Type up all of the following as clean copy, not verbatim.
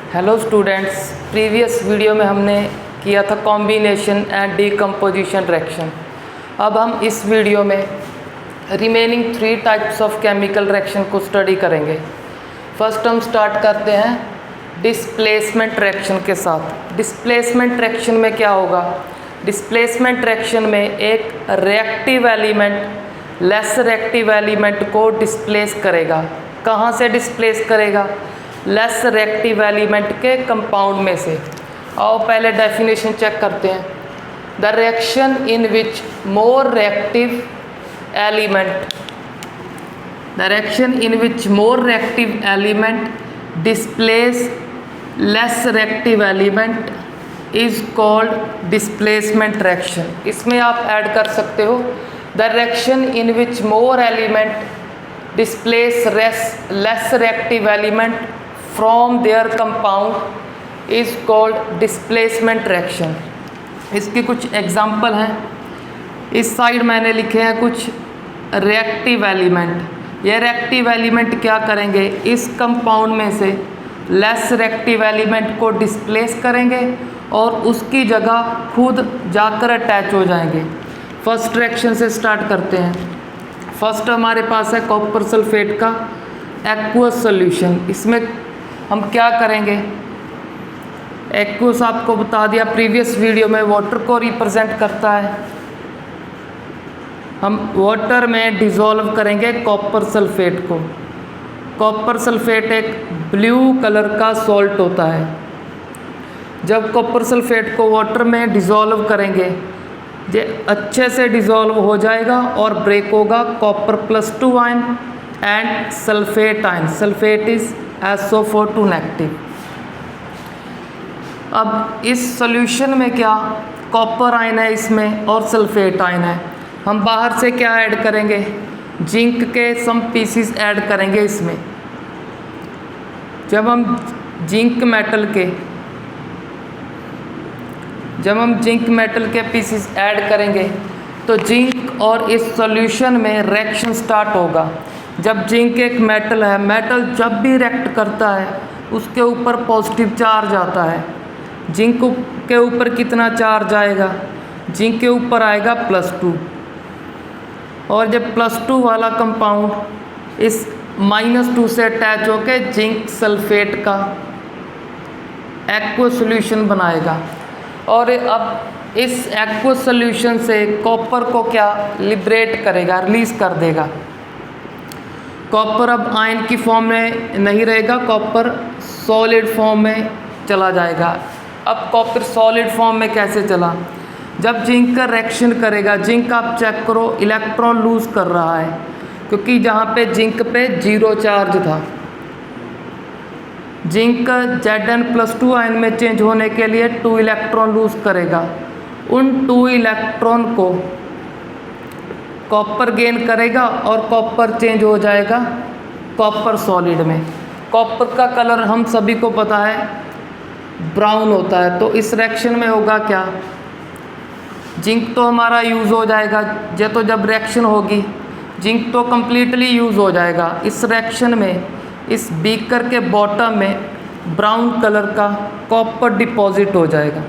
Hello students, previous video में हमने किया था कॉम्बिनेशन एंड डीकम्पोजिशन रिएक्शन। अब हम इस वीडियो में remaining 3 types of chemical reaction को स्टडी करेंगे। फर्स्ट हम स्टार्ट करते हैं डिस्प्लेसमेंट रिएक्शन के साथ। डिस्प्लेसमेंट रिएक्शन में क्या होगा? डिस्प्लेसमेंट रिएक्शन में एक reactive element less reactive element को डिस्प्लेस करेगा। कहाँ से डिस्प्लेस करेगा? लेस रिएक्टिव एलिमेंट के कंपाउंड में से। आओ पहले डेफिनेशन चेक करते हैं। The reaction in which more reactive element the reaction in which more reactive element displace less reactive element is called displacement reaction. इसमें आप ऐड कर सकते हो the reaction in which more element displace less reactive element from there compound is called displacement reaction. इसके कुछ example हैं। इस side मैंने लिखे हैं कुछ रिएक्टिव एलिमेंट। ये रिएक्टिव एलिमेंट क्या करेंगे? इस कंपाउंड में से लेस रिएक्टिव एलिमेंट को डिस्प्लेस करेंगे और उसकी जगह खुद जाकर अटैच हो जाएंगे। फर्स्ट रिएक्शन से स्टार्ट करते हैं। फर्स्ट हमारे पास है कॉपर सल्फेट का एक्वस सॉल्यूशन। इसमें हम क्या करेंगे? एक्वस आपको बता दिया प्रीवियस वीडियो में वाटर को रिप्रेजेंट करता है। हम वाटर में डिज़ोल्व करेंगे कॉपर सल्फेट को। कॉपर सल्फेट एक ब्लू कलर का सॉल्ट होता है। जब कॉपर सल्फेट को वाटर में डिज़ोल्व करेंगे ये अच्छे से डिज़ोल्व हो जाएगा और ब्रेक होगा copper +2 ion and sulphate ion. Sulphate is SO4 negative. अब इस सॉल्यूशन में क्या कॉपर आयन है इसमें और सल्फेट आयन है। हम बाहर से क्या ऐड करेंगे? जिंक के सम पीसीस ऐड करेंगे इसमें। जब हम जिंक मेटल के पीसीस ऐड करेंगे तो जिंक और इस सॉल्यूशन में रिएक्शन स्टार्ट होगा। जब जिंक एक मेटल है, मेटल जब भी रिएक्ट करता है उसके ऊपर पॉजिटिव चार्ज आता है। जिंक के ऊपर कितना चार्ज आएगा? जिंक के ऊपर आएगा +2 और जब +2 वाला कंपाउंड इस -2 से अटैच होकर जिंक सल्फेट का एक्वस सॉल्यूशन बनाएगा। और अब इस एक्वस सॉल्यूशन से कॉपर को क्या लिबरेट करेगा, रिलीज कर देगा। कॉपर अब आयन की फॉर्म में नहीं रहेगा, कॉपर सॉलिड फॉर्म में चला जाएगा। अब कॉपर सॉलिड फॉर्म में कैसे चला? जब जिंक का रिएक्शन करेगा, जिंक आप चेक करो इलेक्ट्रॉन लूज कर रहा है क्योंकि जहाँ पे जिंक पे 0 चार्ज था। जिंक Zn+2 आयन में चेंज होने के लिए 2 इलेक्ट्रॉन लूज करेगा। उन 2 इलेक्ट्रॉन को कॉपर गेन करेगा और कॉपर चेंज हो जाएगा कॉपर सॉलिड में। कॉपर का कलर हम सभी को पता है ब्राउन होता है। तो इस रिएक्शन में होगा क्या? जिंक तो हमारा यूज़ हो जाएगा। तो जब रिएक्शन होगी जिंक तो कम्प्लीटली यूज़ हो जाएगा। इस रिएक्शन में इस बीकर के बॉटम में ब्राउन कलर का कॉपर डिपॉजिट हो जाएगा।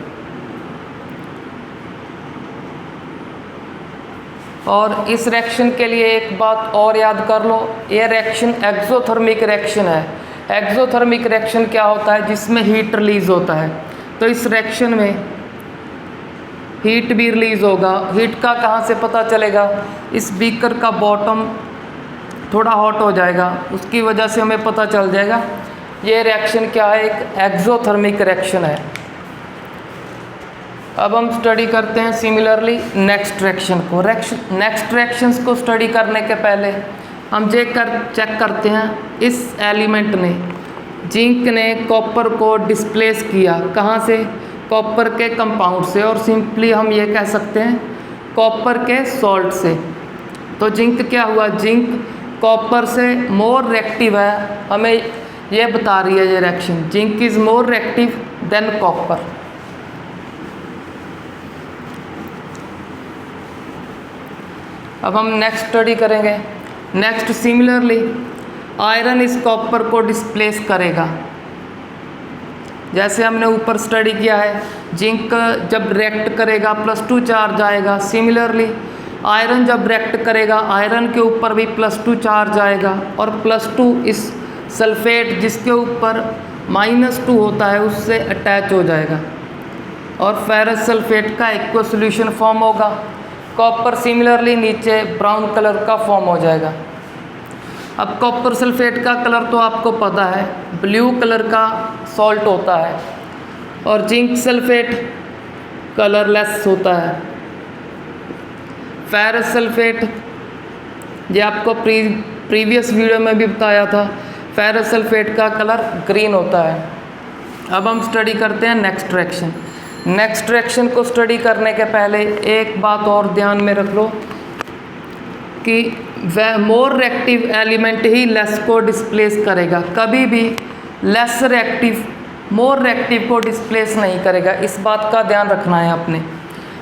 और इस रिएक्शन के लिए एक बात और याद कर लो, ये रिएक्शन एक्सोथर्मिक रिएक्शन है। एक्सोथर्मिक रिएक्शन क्या होता है? जिसमें हीट रिलीज होता है। तो इस रिएक्शन में हीट भी रिलीज होगा। हीट का कहाँ से पता चलेगा? इस बीकर का बॉटम थोड़ा हॉट हो जाएगा, उसकी वजह से हमें पता चल जाएगा ये रिएक्शन क्या है, एक एक्सोथर्मिक रिएक्शन है। अब हम स्टडी करते हैं सिमिलरली नेक्स्ट रिएक्शन को। नेक्स्ट रिएक्शंस को स्टडी करने के पहले हम चेक करते हैं इस एलिमेंट ने, जिंक ने कॉपर को डिस्प्लेस किया। कहाँ से? कॉपर के कंपाउंड से, और सिंपली हम ये कह सकते हैं कॉपर के सॉल्ट से। तो जिंक क्या हुआ? जिंक कॉपर से मोर रिएक्टिव है। हमें ये बता रही है ये reaction, zinc is more reactive than copper. अब हम नेक्स्ट स्टडी करेंगे। नेक्स्ट सिमिलरली आयरन इस कॉपर को डिस्प्लेस करेगा। जैसे हमने ऊपर स्टडी किया है, जिंक जब रिएक्ट करेगा +2 चार्ज आएगा। सिमिलरली आयरन जब रिएक्ट करेगा, आयरन के ऊपर भी +2 चार्ज आएगा और +2 इस सल्फेट जिसके ऊपर -2 होता है उससे अटैच हो जाएगा और फेरस सल्फेट का एक्वा सॉल्यूशन फॉर्म होगा। कॉपर सिमिलरली नीचे ब्राउन कलर का फॉर्म हो जाएगा। अब कॉपर सल्फेट का कलर तो आपको पता है, ब्लू कलर का सॉल्ट होता है और जिंक सल्फेट कलरलेस होता है। फेरस सल्फेट ये आपको प्रीवियस वीडियो में भी बताया था, फेरस सल्फेट का कलर ग्रीन होता है। अब हम स्टडी करते हैं नेक्स्ट रिएक्शन। नेक्स्ट रिएक्शन को स्टडी करने के पहले एक बात और ध्यान में रख लो कि वह मोर रिएक्टिव एलिमेंट ही लेस को डिस्प्लेस करेगा। कभी भी लेस रिएक्टिव मोर रिएक्टिव को डिस्प्लेस नहीं करेगा, इस बात का ध्यान रखना है आपने।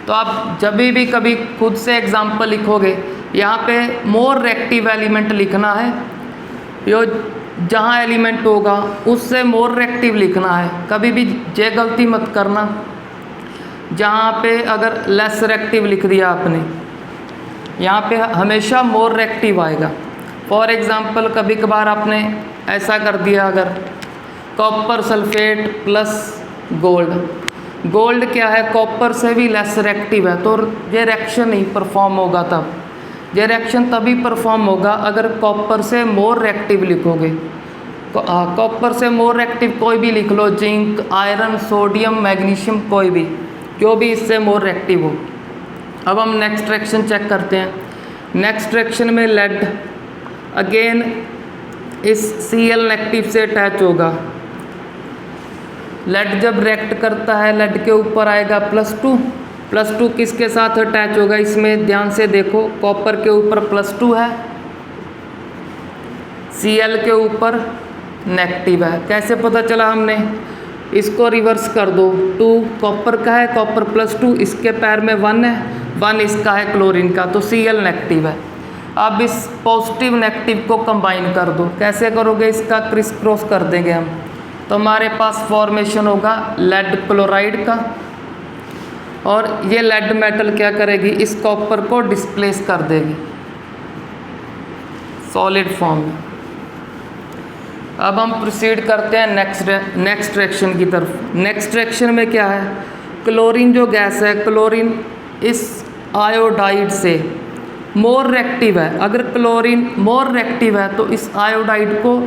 तो आप जब भी कभी खुद से एग्जाम्पल लिखोगे, यहाँ पे मोर रिएक्टिव एलिमेंट लिखना है, यो जहाँ एलिमेंट होगा उससे मोर रिएक्टिव लिखना है। कभी भी ये गलती मत करना जहाँ पे अगर लेस रिएक्टिव लिख दिया आपने, यहाँ पे हमेशा मोर रिएक्टिव आएगा। फॉर एग्ज़ाम्पल कभी कभार आपने ऐसा कर दिया, अगर copper sulphate plus gold, gold क्या है कॉपर से भी लेस रिएक्टिव है, तो ये रिएक्शन नहीं परफॉर्म होगा। तब ये रिएक्शन तभी परफॉर्म होगा अगर कॉपर से मोर रिएक्टिव लिखोगे। कॉपर से मोर रिएक्टिव कोई भी लिख लो, जिंक, आयरन, सोडियम, मैग्नीशियम, कोई भी जो भी इससे मोर रिएक्टिव हो। अब हम नेक्स्ट रिएक्शन चेक करते हैं। नेक्स्ट रिएक्शन में लेड अगेन इस Cl नेगेटिव से अटैच होगा। लेड जब रिएक्ट करता है, लेड के ऊपर आएगा +2, +2 किसके साथ अटैच होगा, इसमें ध्यान से देखो, कॉपर के ऊपर +2 है, Cl के ऊपर नेगेटिव है। कैसे पता चला हमने, इसको रिवर्स कर दो, 2 कॉपर का है, कॉपर +2, इसके पैर में 1 है, 1 इसका है क्लोरीन का, तो Cl नेगेटिव है। अब इस पॉजिटिव नेगेटिव को कंबाइन कर दो। कैसे करोगे, इसका क्रिस क्रॉस कर देंगे हम, तो हमारे पास फॉर्मेशन होगा लेड क्लोराइड का, और ये लेड मेटल क्या करेगी, इस कॉपर को डिस्प्लेस कर देगी सॉलिड फॉर्म में। अब हम प्रोसीड करते हैं नेक्स्ट रिएक्शन की तरफ। नेक्स्ट रिएक्शन में क्या है, क्लोरीन जो गैस है, क्लोरीन इस आयोडाइड से मोर रिएक्टिव है। अगर क्लोरीन मोर रिएक्टिव है तो इस आयोडाइड को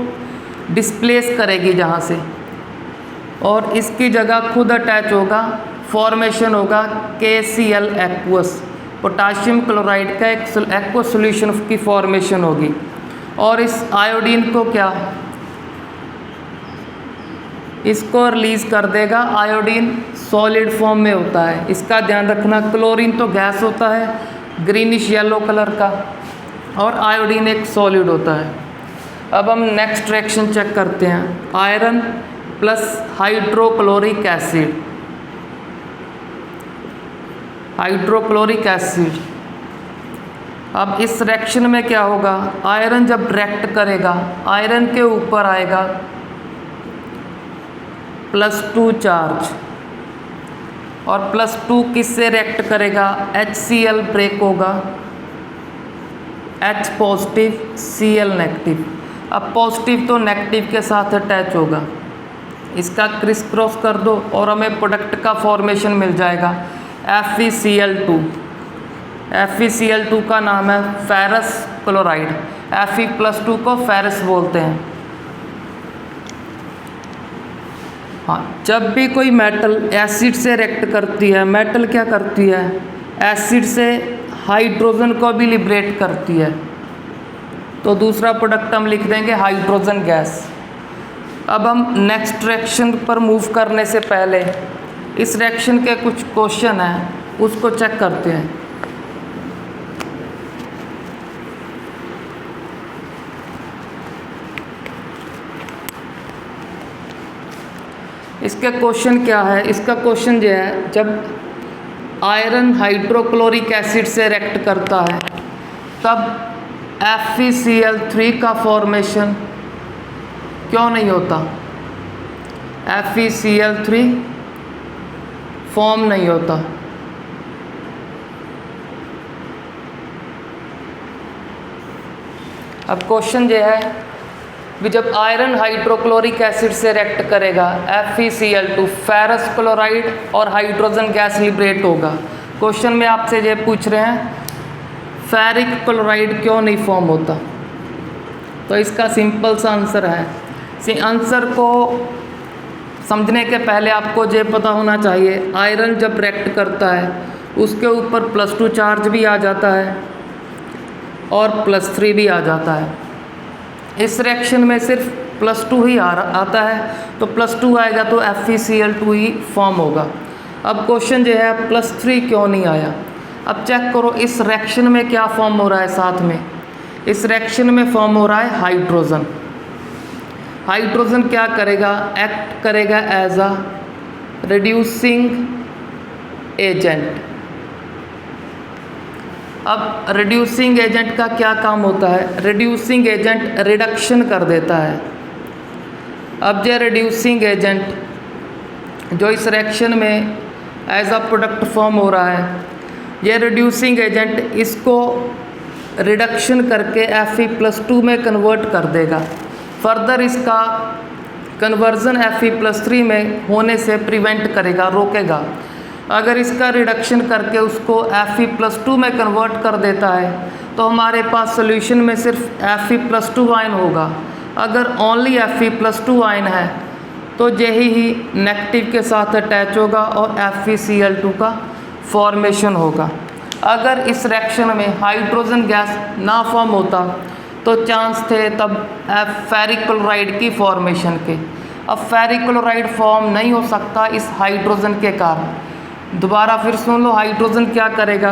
डिस्प्लेस करेगी जहाँ से, और इसकी जगह खुद अटैच होगा, फॉर्मेशन होगा KCl एक्वस, पोटाशियम क्लोराइड का एक एक्वा सॉल्यूशन की फॉर्मेशन होगी। और इस आयोडीन को क्या, इसको रिलीज़ कर देगा। आयोडीन सॉलिड फॉर्म में होता है, इसका ध्यान रखना। क्लोरीन तो गैस होता है ग्रीनिश येलो कलर का, और आयोडीन एक सॉलिड होता है। अब हम नेक्स्ट रिएक्शन चेक करते हैं, iron plus hydrochloric acid. Hydrochloric acid, अब इस रिएक्शन में क्या होगा, आयरन जब रिएक्ट करेगा, आयरन के ऊपर आएगा +2 चार्ज, और +2 किससे रिएक्ट करेगा, HCl ब्रेक होगा, H पॉजिटिव Cl नेगेटिव। अब पॉजिटिव तो नेगेटिव के साथ अटैच होगा, इसका क्रिस क्रॉस कर दो और हमें प्रोडक्ट का फॉर्मेशन मिल जाएगा FeCl2। FeCl2 का नाम है फेरस क्लोराइड, Fe+2 को फेरस बोलते हैं। हाँ, जब भी कोई मेटल एसिड से रिएक्ट करती है, मेटल क्या करती है, एसिड से हाइड्रोजन को भी लिबरेट करती है, तो दूसरा प्रोडक्ट हम लिख देंगे हाइड्रोजन गैस। अब हम नेक्स्ट रिएक्शन पर मूव करने से पहले इस रिएक्शन के कुछ क्वेश्चन हैं, उसको चेक करते हैं। इसका क्वेश्चन क्या है, इसका क्वेश्चन ये है, जब आयरन हाइड्रोक्लोरिक एसिड से रिएक्ट करता है तब FeCl3 का फॉर्मेशन क्यों नहीं होता। FeCl3 फॉर्म नहीं होता। अब क्वेश्चन ये है कि जब आयरन हाइड्रोक्लोरिक एसिड से रिएक्ट करेगा FeCl2 फेरस क्लोराइड और हाइड्रोजन गैस लिबरेट होगा। क्वेश्चन में आपसे ये पूछ रहे हैं फेरिक क्लोराइड क्यों नहीं फॉर्म होता। तो इसका सिंपल सा आंसर है, आंसर को समझने के पहले आपको ये पता होना चाहिए आयरन जब रिएक्ट करता है उसके ऊपर +2 चार्ज भी आ जाता है और +3 भी आ जाता है। इस रिएक्शन में सिर्फ +2 ही आता है, तो +2 आएगा तो FeCl2 ही फॉर्म होगा। अब क्वेश्चन जो है +3 क्यों नहीं आया। अब चेक करो इस रिएक्शन में क्या फॉर्म हो रहा है। साथ में इस रिएक्शन में फॉर्म हो रहा है हाइड्रोजन। हाइड्रोजन क्या करेगा, एक्ट करेगा एज अ रिड्यूसिंग एजेंट। अब रिड्यूसिंग एजेंट का क्या काम होता है, रिड्यूसिंग एजेंट रिडक्शन कर देता है। अब ये रिड्यूसिंग एजेंट जो इस रिएक्शन में एज अ प्रोडक्ट फॉर्म हो रहा है, ये रिड्यूसिंग एजेंट इसको रिडक्शन करके Fe+2 में कन्वर्ट कर देगा। फर्दर इसका कन्वर्जन Fe+3 में होने से प्रिवेंट करेगा, रोकेगा। अगर इसका रिडक्शन करके उसको Fe+2 में कन्वर्ट कर देता है तो हमारे पास सॉल्यूशन में सिर्फ Fe+2 आयन होगा। अगर ओनली Fe+2 आयन है तो यही ही नेगेटिव के साथ अटैच होगा और FeCl2 का फॉर्मेशन होगा। अगर इस रिएक्शन में हाइड्रोजन गैस ना फॉर्म होता तो चांस थे तब फेरिक क्लोराइड की फॉर्मेशन के। अब फेरिक क्लोराइड फॉर्म नहीं हो सकता इस हाइड्रोजन के कारण। दोबारा फिर सुन लो, हाइड्रोजन क्या करेगा,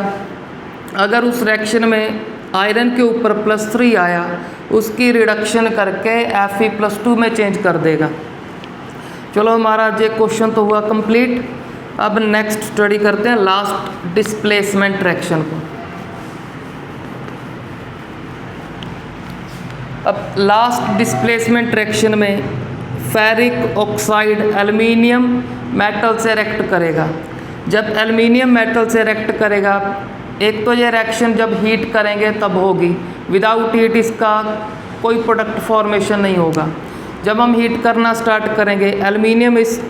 अगर उस रिएक्शन में आयरन के ऊपर +3 आया उसकी रिडक्शन करके Fe+2 में चेंज कर देगा। चलो हमारा ये क्वेश्चन तो हुआ कंप्लीट। अब नेक्स्ट स्टडी करते हैं लास्ट डिस्प्लेसमेंट रिएक्शन को। अब लास्ट डिस्प्लेसमेंट रिएक्शन में फेरिक ऑक्साइड एल्युमिनियम मेटल से रिएक्ट करेगा। जब एल्युमिनियम मेटल से रिएक्ट करेगा, एक तो ये रिएक्शन जब हीट करेंगे तब होगी, विदाउट हीट इसका कोई प्रोडक्ट फॉर्मेशन नहीं होगा। जब हम हीट करना स्टार्ट करेंगे एल्युमिनियम इस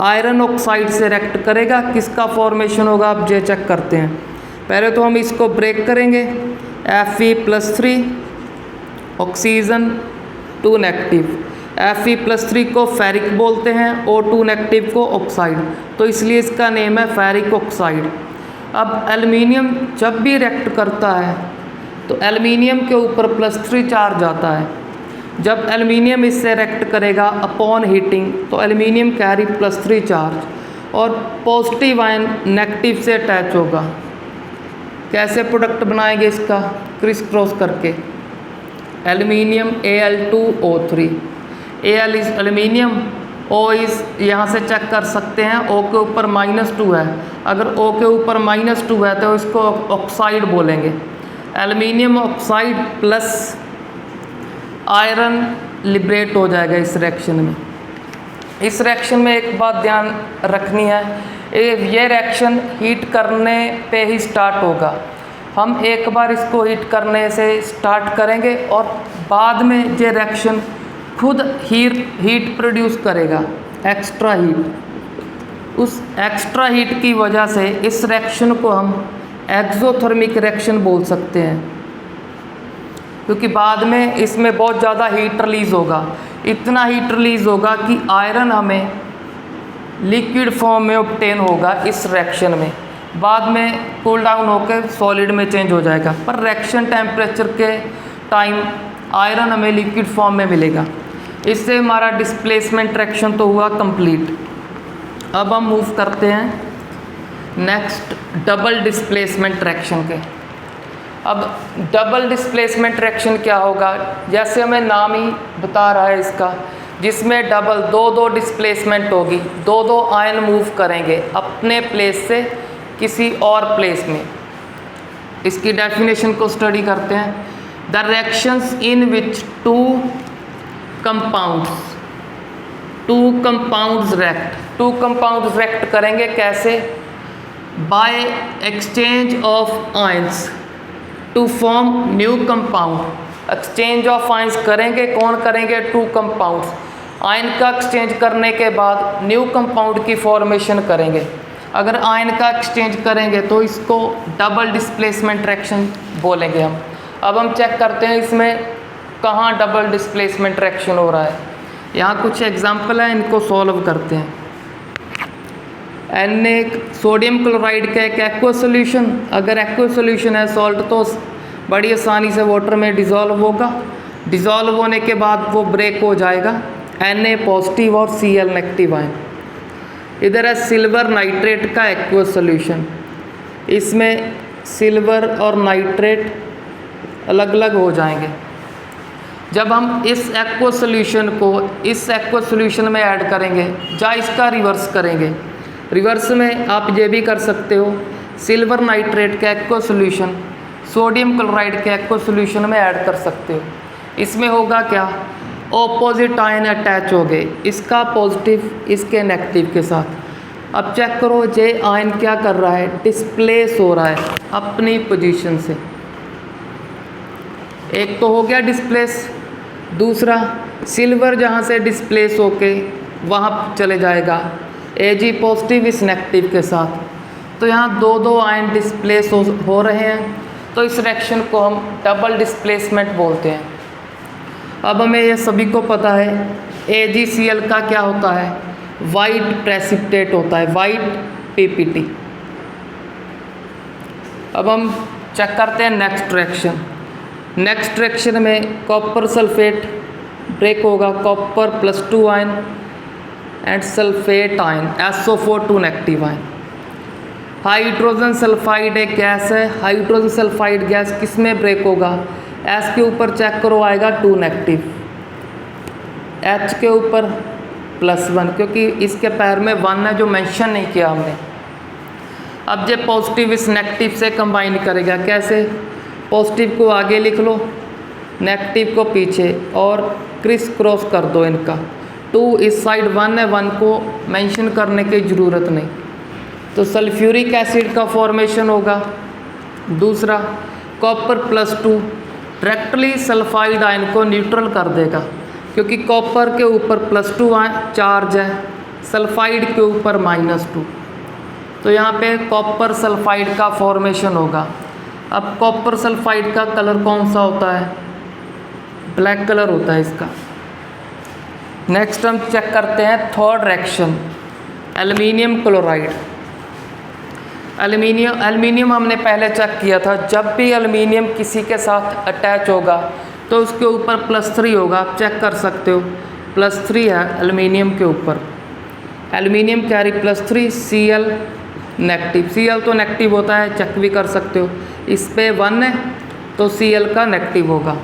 आयरन ऑक्साइड से रिएक्ट करेगा, किसका फॉर्मेशन होगा आप ये चेक करते हैं। पहले तो हम इसको ब्रेक करेंगे, Fe+3 ऑक्सीजन 2 नेगेटिव, Fe+3 को फेरिक बोलते हैं, O2 नेगेटिव को ऑक्साइड, तो इसलिए इसका नेम है फेरिक ऑक्साइड। अब एल्युमिनियम जब भी रिएक्ट करता है तो एल्युमिनियम के ऊपर +3 चार्ज आता है। जब एल्युमिनियम इससे रिएक्ट करेगा अपॉन हीटिंग तो एल्युमिनियम कैरी +3 चार्ज और पॉजिटिव आयन नेगेटिव से अटैच होगा। कैसे प्रोडक्ट बनाएंगे इसका, क्रिस क्रॉस करके, aluminium Al2O3, Al is aluminium, O is यहाँ से चेक कर सकते हैं O के ऊपर -2 है। अगर O के ऊपर -2 है तो इसको ऑक्साइड बोलेंगे। Aluminium oxide plus iron liberate हो जाएगा इस रिएक्शन में। इस रिएक्शन में एक बात ध्यान रखनी है, ये रिएक्शन हीट करने पे ही स्टार्ट होगा। हम एक बार इसको हीट करने से स्टार्ट करेंगे और बाद में ये रिएक्शन खुद हीट प्रोड्यूस करेगा, एक्स्ट्रा हीट। उस एक्स्ट्रा हीट की वजह से इस रिएक्शन को हम एक्सोथर्मिक रिएक्शन बोल सकते हैं, क्योंकि बाद में इसमें बहुत ज़्यादा हीट रिलीज़ होगा। इतना हीट रिलीज़ होगा कि आयरन हमें लिक्विड फॉर्म में ऑब्टेन होगा इस रिएक्शन में, बाद में कूल डाउन होकर सॉलिड में चेंज हो जाएगा, पर रिएक्शन टेम्परेचर के टाइम आयरन हमें लिक्विड फॉर्म में मिलेगा। इससे हमारा डिस्प्लेसमेंट रिएक्शन तो हुआ कंप्लीट। अब हम मूव करते हैं नेक्स्ट डबल डिस्प्लेसमेंट रिएक्शन के। अब डबल डिस्प्लेसमेंट रिएक्शन क्या होगा, जैसे हमें नाम ही बता रहा है इसका, जिसमें डबल दो डिस्प्लेसमेंट होगी, दो आयन मूव करेंगे अपने प्लेस से किसी और प्लेस में। इसकी डेफिनेशन को स्टडी करते हैं। The reactions in which two compounds two compounds react करेंगे कैसे? By exchange of ions to form new compound. Exchange of ions करेंगे, कौन करेंगे? Two compounds. आयन का एक्सचेंज करने के बाद न्यू कंपाउंड की फॉर्मेशन करेंगे। अगर आयन का एक्सचेंज करेंगे तो इसको डबल डिस्प्लेसमेंट रिएक्शन बोलेंगे हम। अब हम चेक करते हैं इसमें कहाँ डबल डिस्प्लेसमेंट रिएक्शन हो रहा है। यहाँ कुछ एग्जाम्पल है, इनको सॉल्व करते हैं। सोडियम क्लोराइड का एक एक्वा सोल्यूशन, अगर एक्वा सोल्यूशन है सॉल्ट तो बड़ी आसानी से वाटर में डिज़ोल्व होगा। डिज़ोल्व होने के बाद वो ब्रेक हो जाएगा। Na पॉजिटिव और Cl नेगेटिव आयन। इधर है सिल्वर नाइट्रेट का एक्वा सोल्यूशन, इसमें सिल्वर और नाइट्रेट अलग अलग हो जाएंगे। जब हम इस एक्वा सोल्यूशन को इस एक्वा सोल्यूशन में ऐड करेंगे या इसका रिवर्स करेंगे, रिवर्स में आप ये भी कर सकते हो, सिल्वर नाइट्रेट का एक्वा सोल्यूशन सोडियम क्लोराइड के एक्वा सोल्यूशन में ऐड कर सकते हो। इसमें होगा क्या? ऑपोजिट आयन अटैच हो गए, इसका पॉजिटिव इसके नेगेटिव के साथ। अब चेक करो ये आयन क्या कर रहा है? डिस्प्लेस हो रहा है अपनी पोजीशन से। एक तो हो गया डिस्प्लेस, दूसरा सिल्वर जहाँ से डिस्प्लेस होके वहाँ चले जाएगा Ag पॉजिटिव इस नेगेटिव के साथ। तो यहाँ दो आयन डिस्प्लेस हो रहे हैं, तो इस रिएक्शन को हम डबल डिस्प्लेसमेंट बोलते हैं। अब हमें ये सभी को पता है AgCl का क्या होता है? वाइट प्रेसिपिटेट होता है, वाइट PPT। अब हम चेक करते हैं नेक्स्ट रिएक्शन। नेक्स्ट रिएक्शन में कॉपर सल्फेट ब्रेक होगा, copper +2 ion and sulphate ion SO4 2 negative ion. Hydrogen sulphide एक गैस है, हाइड्रोजन सल्फाइड गैस किस में ब्रेक होगा? S के ऊपर चेक करो आएगा 2 नेगेटिव, H के ऊपर +1, क्योंकि इसके पैर में 1 है जो मेंशन नहीं किया हमने। अब ये पॉजिटिव इस नेगेटिव से कंबाइन करेगा, कैसे? पॉजिटिव को आगे लिख लो, नेगेटिव को पीछे और क्रिस क्रॉस कर दो इनका। 2 इस साइड 1 है, 1 को मेंशन करने की ज़रूरत नहीं। तो सल्फ्यूरिक एसिड का फॉर्मेशन होगा। दूसरा कॉपर +2 डायरेक्टली सल्फाइड आयन को न्यूट्रल कर देगा, क्योंकि कॉपर के ऊपर +2 चार्ज है, सल्फाइड के ऊपर -2। तो यहाँ पे कॉपर सल्फाइड का फॉर्मेशन होगा। अब कॉपर सल्फाइड का कलर कौन सा होता है? ब्लैक कलर होता है इसका। नेक्स्ट हम चेक करते हैं third reaction, aluminium chloride. Aluminium हमने पहले चेक किया था, जब भी एल्युमिनियम किसी के साथ अटैच होगा तो उसके ऊपर +3 होगा। आप चेक कर सकते हो +3 है एल्युमिनियम के ऊपर। Aluminium carry +3, Cl negative. Cl तो नेगेटिव होता है, चेक भी कर सकते हो। इस पे 1 है तो Cl का नेगेटिव होगा।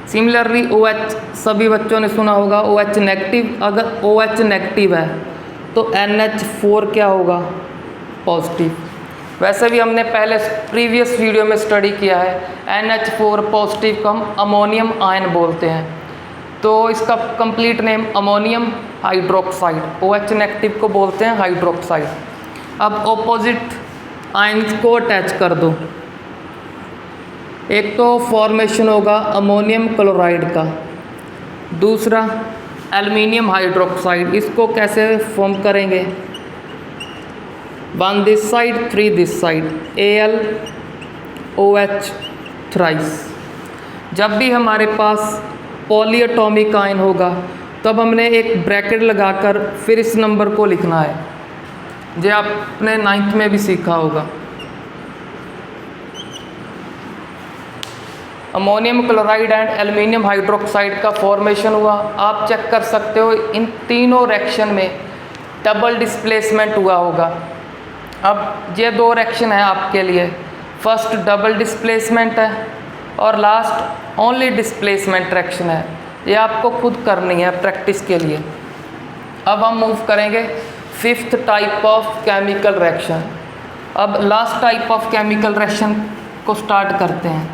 सिमिलरली OH सभी बच्चों ने सुना होगा, OH नेगेटिव। अगर OH नेगेटिव है तो NH4 क्या होगा? पॉजिटिव। वैसे भी हमने पहले प्रीवियस वीडियो में स्टडी किया है, NH4 पॉजिटिव को हम अमोनियम आयन बोलते हैं। तो इसका complete name ammonium hydroxide, OH negative को बोलते हैं हाइड्रोक्साइड। अब ऑपोजिट आयन्स को अटैच कर दो। एक तो फॉर्मेशन होगा अमोनियम क्लोराइड का, दूसरा एल्युमिनियम हाइड्रोक्साइड। इसको कैसे फॉर्म करेंगे? 1 this side 3 this side, AlOH thrice. जब भी हमारे पास पॉलीएटॉमिक आयन होगा तब हमने एक ब्रैकेट लगाकर फिर इस नंबर को लिखना है। जो आपने 9th में भी सीखा होगा। Ammonium chloride and aluminium hydroxide का फॉर्मेशन हुआ। आप चेक कर सकते हो इन तीनों रिएक्शन में डबल डिस्प्लेसमेंट हुआ होगा। अब ये 2 रिएक्शन है आपके लिए, फर्स्ट डबल डिस्प्लेसमेंट है और लास्ट ओनली डिस्प्लेसमेंट रिएक्शन है। ये आपको खुद करनी है प्रैक्टिस के लिए। अब हम मूव करेंगे 5th type of chemical reaction. अब last type of chemical reaction को स्टार्ट करते हैं।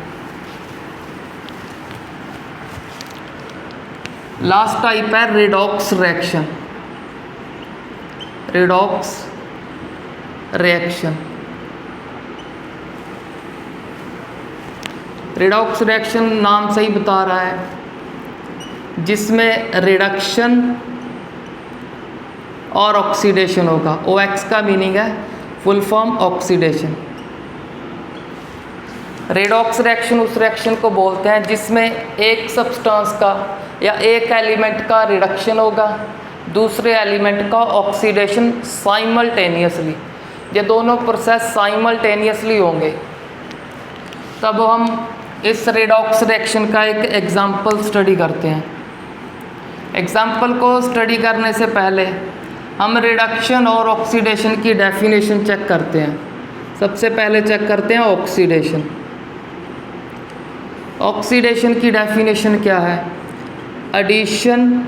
लास्ट टाइप है redox reaction. Redox reaction, redox reaction नाम से ही बता रहा है, जिसमें रिडक्शन और ऑक्सीडेशन होगा। OX का मीनिंग है full form oxidation. Redox reaction उस रिएक्शन को बोलते हैं जिसमें एक सब्सटेंस का या एक एलिमेंट का रिडक्शन होगा, दूसरे एलिमेंट का ऑक्सीडेशन साइमल्टेनियसली। ये दोनों प्रोसेस साइमल्टेनियसली होंगे, तब हम इस रेडॉक्स रिएक्शन का एक एग्जाम्पल स्टडी करते हैं। एग्जाम्पल को स्टडी करने से पहले हम रिडक्शन और ऑक्सीडेशन की डेफिनेशन चेक करते हैं। सबसे पहले चेक करते हैं ऑक्सीडेशन। ऑक्सीडेशन की डेफिनेशन क्या है? Addition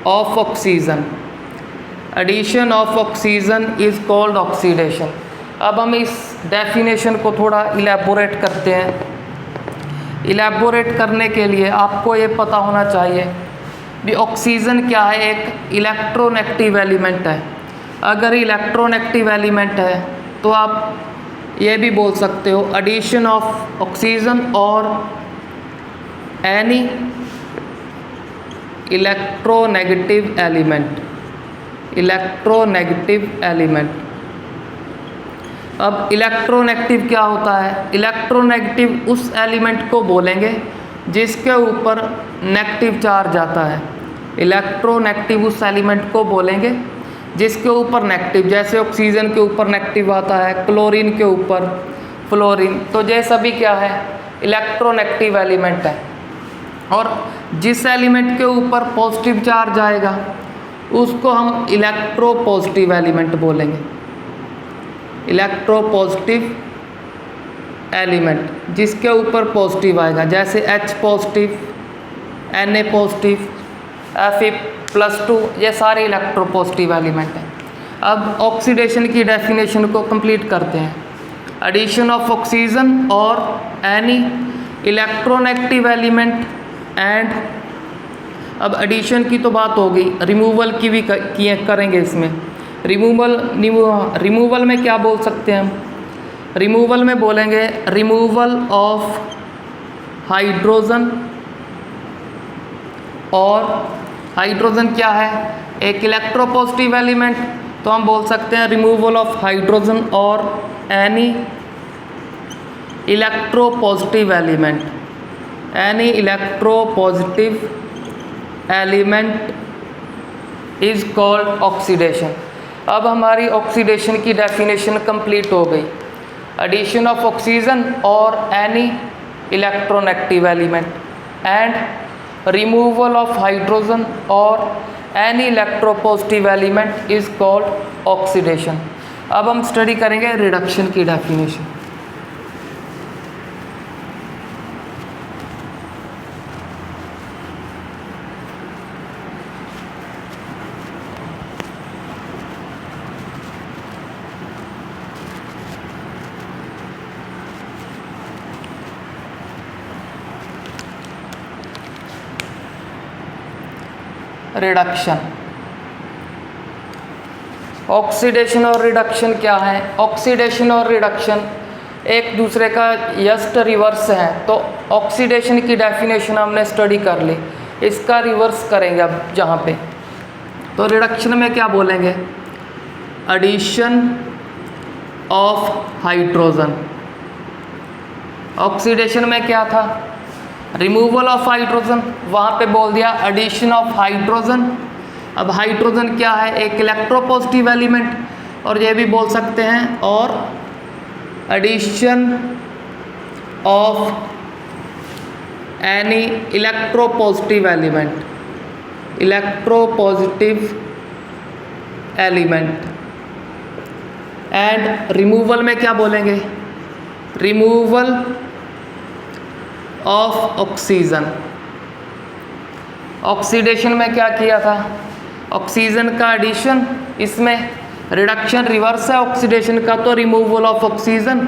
of oxygen. Addition of oxygen is called oxidation. अब हम इस डेफिनेशन को थोड़ा इलेबोरेट करते हैं। इलेबोरेट करने के लिए आपको ये पता होना चाहिए भी ऑक्सीजन क्या है। एक इलेक्ट्रोनेगेटिव एलिमेंट है। अगर इलेक्ट्रोनेगेटिव एलिमेंट है तो आप ये भी बोल सकते हो एडिशन ऑफ ऑक्सीजन और any electronegative element. Electronegative element. अब इलेक्ट्रोनेगेटिव क्या होता है? इलेक्ट्रोनेगेटिव उस एलिमेंट को बोलेंगे जिसके ऊपर नेगेटिव चार्ज आता है। इलेक्ट्रोनेगेटिव उस एलिमेंट को बोलेंगे जिसके ऊपर नेगेटिव, जैसे ऑक्सीजन के ऊपर नेगेटिव आता है, क्लोरीन के ऊपर फ्लोरीन, तो ये सभी क्या है? इलेक्ट्रोनेगेटिव एलिमेंट है। और जिस एलिमेंट के ऊपर पॉजिटिव चार्ज आएगा उसको हम इलेक्ट्रोपॉजिटिव एलिमेंट बोलेंगे। इलेक्ट्रोपॉजिटिव एलिमेंट जिसके ऊपर पॉजिटिव आएगा, जैसे H positive, Na positive, Fe+2, ये सारे इलेक्ट्रोपॉजिटिव एलिमेंट हैं। अब ऑक्सीडेशन की डेफिनेशन को कंप्लीट करते हैं। एडिशन ऑफ ऑक्सीजन और एनी इलेक्ट्रोनेगेटिव एलिमेंट एंड, अब एडिशन की तो बात हो गई, रिमूवल की भी करेंगे इसमें। रिमूवल में क्या बोल सकते हैं हम? रिमूवल में बोलेंगे रिमूवल ऑफ हाइड्रोजन, और हाइड्रोजन क्या है? एक इलेक्ट्रोपॉजिटिव एलिमेंट, तो हम बोल सकते हैं रिमूवल ऑफ हाइड्रोजन और any electropositive element. Any electropositive element is called oxidation. अब हमारी ऑक्सीडेशन की डेफिनेशन कंप्लीट हो गई। एडिशन ऑफ ऑक्सीजन और any electronegative element and removal of hydrogen और any electropositive element is called oxidation. अब हम स्टडी करेंगे रिडक्शन की डेफिनेशन। रिडक्शन, ऑक्सीडेशन और रिडक्शन क्या है? ऑक्सीडेशन और रिडक्शन एक दूसरे का जस्ट रिवर्स है। तो ऑक्सीडेशन की डेफिनेशन हमने स्टडी कर ली, इसका रिवर्स करेंगे अब जहाँ पे। तो रिडक्शन में क्या बोलेंगे? Addition of hydrogen. ऑक्सीडेशन में क्या था? रिमूवल ऑफ हाइड्रोजन, वहाँ पे बोल दिया एडिशन ऑफ हाइड्रोजन। अब हाइड्रोजन क्या है? एक इलेक्ट्रोपॉजिटिव एलिमेंट, और ये भी बोल सकते हैं और addition of any electropositive element. Electropositive element and removal में क्या बोलेंगे? Removal of oxygen. ऑक्सीडेशन में क्या किया था? ऑक्सीजन का एडिशन, इसमें रिडक्शन रिवर्स है ऑक्सीडेशन का, तो रिमूवल ऑफ ऑक्सीजन।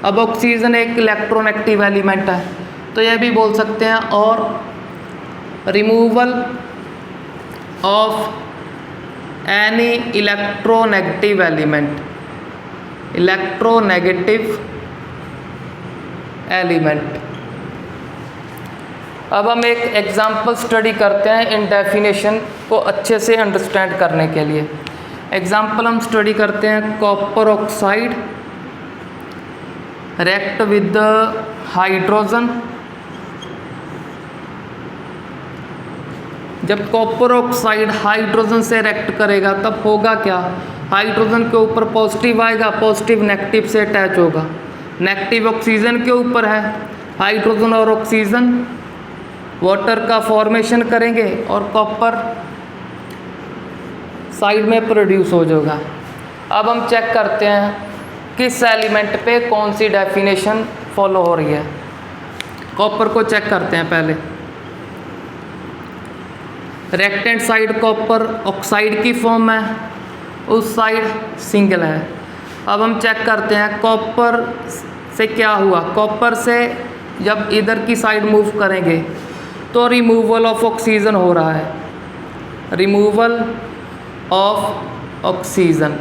अब ऑक्सीजन एक इलेक्ट्रोनेगेटिव एलिमेंट है, तो यह भी बोल सकते हैं और removal of any electronegative element. अब हम एक एग्जाम्पल स्टडी करते हैं इन डेफिनेशन को अच्छे से अंडरस्टैंड करने के लिए। एग्जाम्पल हम स्टडी करते हैं copper oxide react with the hydrogen. जब कॉपर ऑक्साइड हाइड्रोजन से रिएक्ट करेगा तब होगा क्या, हाइड्रोजन के ऊपर पॉजिटिव आएगा, पॉजिटिव नेगेटिव से अटैच होगा, नेगेटिव ऑक्सीजन के ऊपर है, हाइड्रोजन और ऑक्सीजन वाटर का फॉर्मेशन करेंगे और कॉपर साइड में प्रोड्यूस हो जाएगा। अब हम चेक करते हैं किस एलिमेंट पे कौन सी डेफिनेशन फॉलो हो रही है। कॉपर को चेक करते हैं पहले। Left hand side copper oxide की फॉर्म है, उस साइड सिंगल है। अब हम चेक करते हैं कॉपर से क्या हुआ। कॉपर से जब इधर की साइड मूव करेंगे तो रिमूवल ऑफ ऑक्सीजन हो रहा है, रिमूवल ऑफ ऑक्सीजन।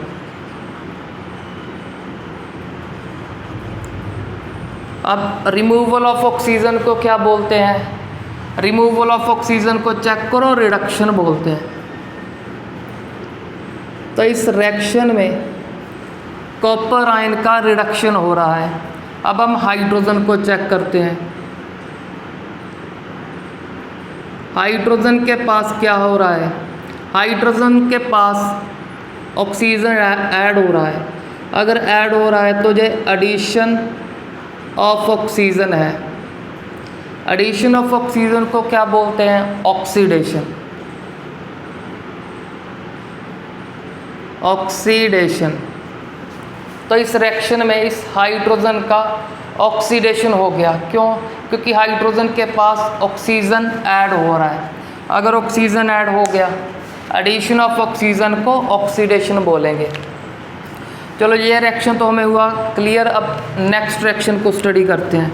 अब रिमूवल ऑफ ऑक्सीजन को क्या बोलते हैं, रिमूवल ऑफ ऑक्सीजन को चेक करो, रिडक्शन बोलते हैं। तो इस रिएक्शन में कॉपर आयन का रिडक्शन हो रहा है। अब हम हाइड्रोजन को चेक करते हैं। हाइड्रोजन के पास क्या हो रहा है, हाइड्रोजन के पास ऑक्सीजन ऐड हो रहा है। अगर ऐड हो रहा है तो ये एडिशन ऑफ ऑक्सीजन है। एडिशन ऑफ ऑक्सीजन को क्या बोलते हैं, ऑक्सीडेशन। ऑक्सीडेशन। तो इस रिएक्शन में इस हाइड्रोजन का ऑक्सीडेशन हो गया। क्यों, क्योंकि हाइड्रोजन के पास ऑक्सीजन ऐड हो रहा है। अगर ऑक्सीजन ऐड हो गया, एडिशन ऑफ ऑक्सीजन को ऑक्सीडेशन बोलेंगे। चलो ये रिएक्शन तो हमें हुआ क्लियर। अब नेक्स्ट रिएक्शन को स्टडी करते हैं।